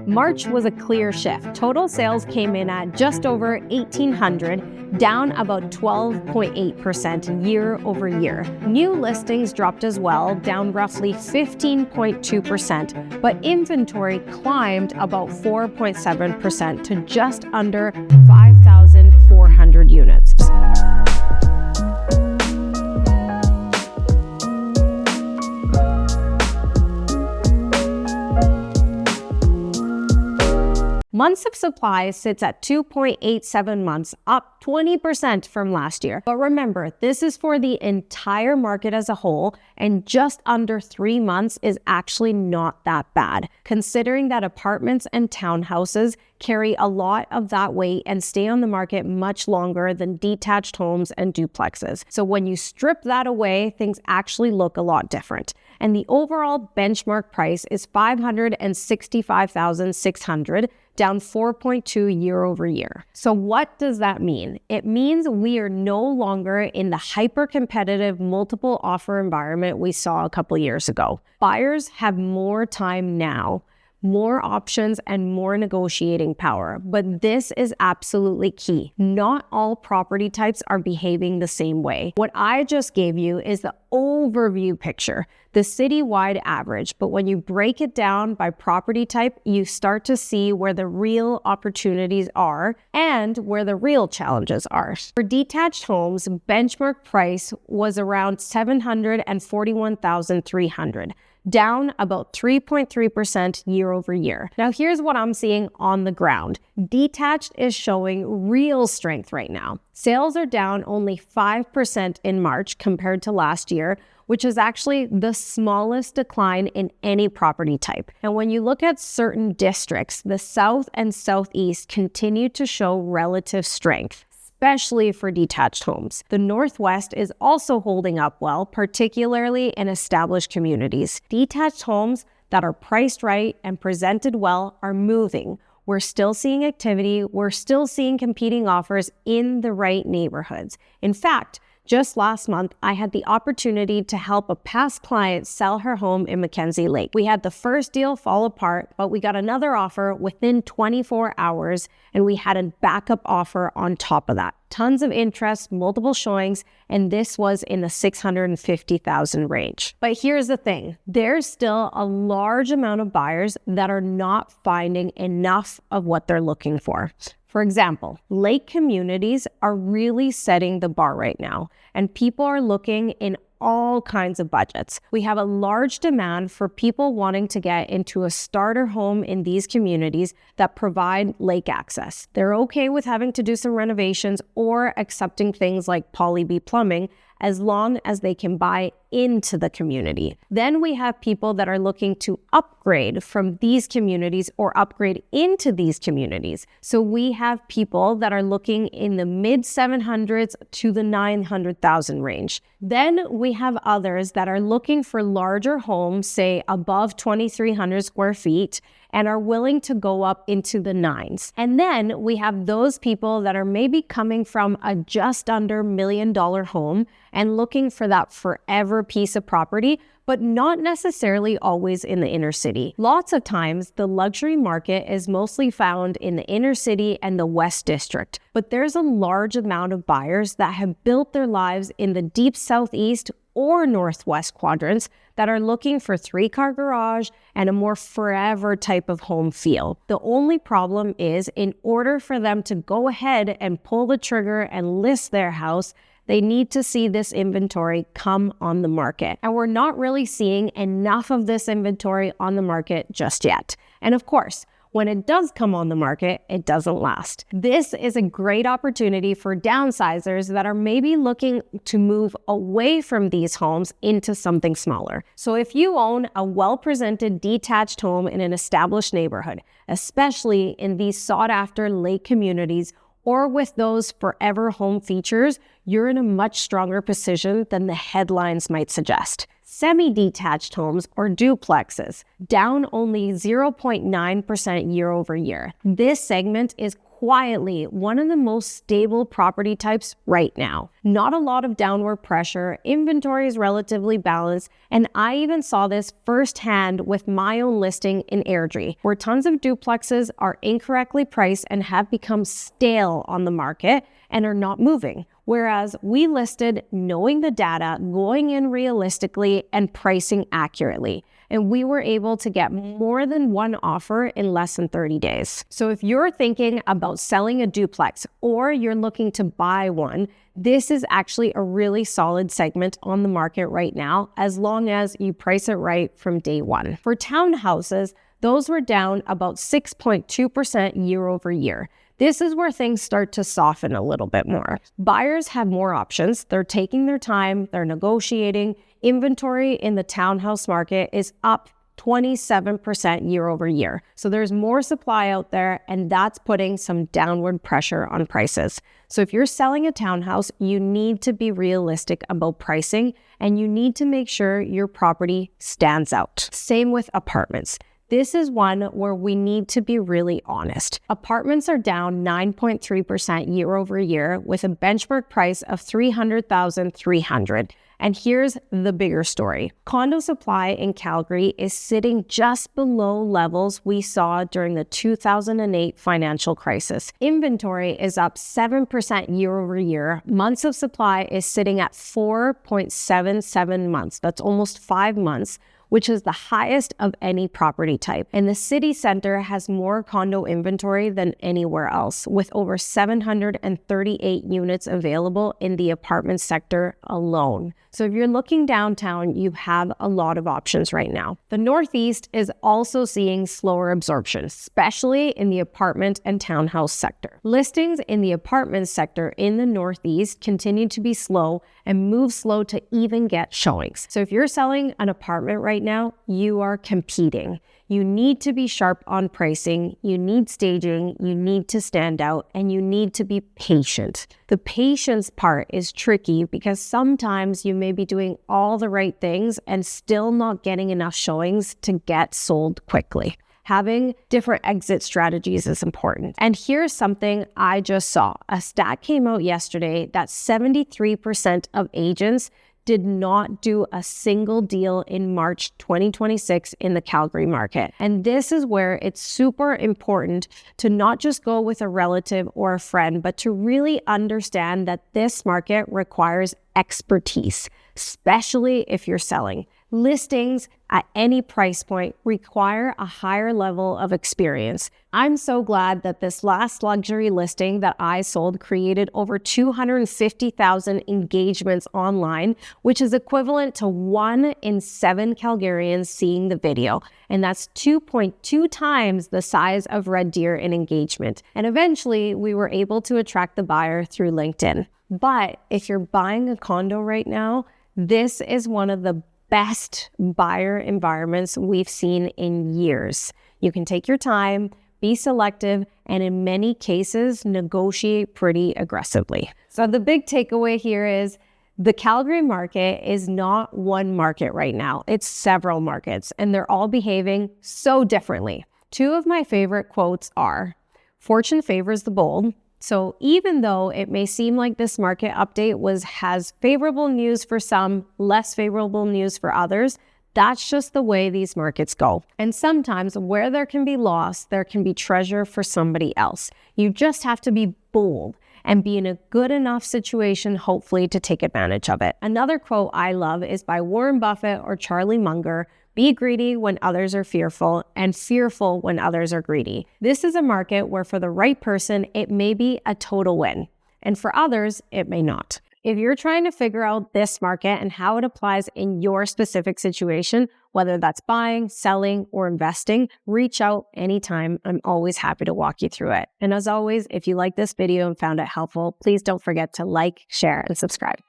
March was a clear shift. Total sales came in at just over 1,800, down about 12.8% year over year. New listings dropped as well, down roughly 15.2%, but inventory climbed about 4.7% to just under 5,400 units. Months of supply sits at 2.87 months, up 20% from last year. But remember, this is for the entire market as a whole, and just under 3 months is actually not that bad, considering that apartments and townhouses carry a lot of that weight and stay on the market much longer than detached homes and duplexes. So when you strip that away, things actually look a lot different. And the overall benchmark price is $565,600, down 4.2 year over year. So what does that mean? It means we are no longer in the hyper-competitive multiple offer environment we saw a couple years ago. Buyers have more time now, more options, and more negotiating power. But this is absolutely key. Not all property types are behaving the same way. What I just gave you is the overview picture, the citywide average. But when you break it down by property type, you start to see where the real opportunities are and where the real challenges are. For detached homes, benchmark price was around $741,300. Down about 3.3% year over year. Now here's what I'm seeing on the ground. Detached is showing real strength right now. Sales are down only 5% in March compared to last year, which is actually the smallest decline in any property type. And when you look at certain districts, the South and Southeast continue to show relative strength, especially for detached homes. The Northwest is also holding up well, particularly in established communities. Detached homes that are priced right and presented well are moving. We're still seeing activity. We're still seeing competing offers in the right neighborhoods. In fact, just last month, I had the opportunity to help a past client sell her home in Mackenzie Lake. We had the first deal fall apart, but we got another offer within 24 hours, and we had a backup offer on top of that. Tons of interest, multiple showings, and this was in the $650,000 range. But here's the thing, there's still a large amount of buyers that are not finding enough of what they're looking for. For example, lake communities are really setting the bar right now, and people are looking in all kinds of budgets. We have a large demand for people wanting to get into a starter home in these communities that provide lake access. They're okay with having to do some renovations or accepting things like poly B plumbing as long as they can buy into the community. Then we have people that are looking to upgrade from these communities or upgrade into these communities. So we have people that are looking in the mid 700s to the 900,000 range. Then we have others that are looking for larger homes, say above 2,300 square feet, and are willing to go up into the 9s. And then we have those people that are maybe coming from a just under $1 million home and looking for that forever piece of property, but not necessarily always in the inner city. Lots of times, the luxury market is mostly found in the inner city and the West District, but there's a large amount of buyers that have built their lives in the deep Southeast or Northwest quadrants that are looking for 3-car garage and a more forever type of home feel. The only problem is, in order for them to go ahead and pull the trigger and list their house, they need to see this inventory come on the market. And we're not really seeing enough of this inventory on the market just yet. And of course, when it does come on the market, it doesn't last. This is a great opportunity for downsizers that are maybe looking to move away from these homes into something smaller. So if you own a well-presented detached home in an established neighborhood, especially in these sought-after lake communities or with those forever home features, you're in a much stronger position than the headlines might suggest. Semi-detached homes or duplexes, down only 0.9% year over year. This segment is quietly one of the most stable property types right now. Not a lot of downward pressure, inventory is relatively balanced, and I even saw this firsthand with my own listing in Airdrie, where tons of duplexes are incorrectly priced and have become stale on the market and are not moving. Whereas we listed knowing the data, going in realistically, and pricing accurately. And we were able to get more than one offer in less than 30 days. So if you're thinking about selling a duplex or you're looking to buy one, this is actually a really solid segment on the market right now, as long as you price it right from day one. For townhouses, those were down about 6.2% year over year. This is where things start to soften a little bit more. Buyers have more options. They're taking their time. They're negotiating. Inventory in the townhouse market is up 27% year over year. So there's more supply out there, and that's putting some downward pressure on prices. So if you're selling a townhouse, you need to be realistic about pricing, and you need to make sure your property stands out. Same with apartments. This is one where we need to be really honest. Apartments are down 9.3% year over year with a benchmark price of $300,300. And here's the bigger story. Condo supply in Calgary is sitting just below levels we saw during the 2008 financial crisis. Inventory is up 7% year over year. Months of supply is sitting at 4.77 months. That's almost 5 months, which is the highest of any property type. And the city center has more condo inventory than anywhere else, with over 738 units available in the apartment sector alone. So if you're looking downtown, you have a lot of options right now. The Northeast is also seeing slower absorption, especially in the apartment and townhouse sector. Listings in the apartment sector in the Northeast continue to be slow and move slow to even get showings. So if you're selling an apartment right now, you are competing. You need to be sharp on pricing, you need staging, you need to stand out, and you need to be patient. The patience part is tricky because sometimes you may be doing all the right things and still not getting enough showings to get sold quickly. Having different exit strategies is important. And here's something I just saw. A stat came out yesterday that 73% of agents did not do a single deal in March 2026 in the Calgary market. And this is where it's super important to not just go with a relative or a friend, but to really understand that this market requires expertise, especially if you're selling. Listings at any price point require a higher level of experience. I'm so glad that this last luxury listing that I sold created over 250,000 engagements online, which is equivalent to 1 in 7 Calgarians seeing the video. And that's 2.2 times the size of Red Deer in engagement. And eventually we were able to attract the buyer through LinkedIn. But if you're buying a condo right now, this is one of the best buyer environments we've seen in years. You can take your time, be selective, and in many cases, negotiate pretty aggressively. So the big takeaway here is the Calgary market is not one market right now. It's several markets, and they're all behaving so differently. 2 of my favorite quotes are, "Fortune favors the bold." So even though it may seem like this market update has favorable news for some, less favorable news for others, that's just the way these markets go. And sometimes where there can be loss, there can be treasure for somebody else. You just have to be bold and be in a good enough situation, hopefully, to take advantage of it. Another quote I love is by Warren Buffett or Charlie Munger: "Be greedy when others are fearful, and fearful when others are greedy." This is a market where for the right person, it may be a total win, and for others, it may not. If you're trying to figure out this market and how it applies in your specific situation, whether that's buying, selling, or investing, reach out anytime. I'm always happy to walk you through it. And as always, if you like this video and found it helpful, please don't forget to like, share, and subscribe.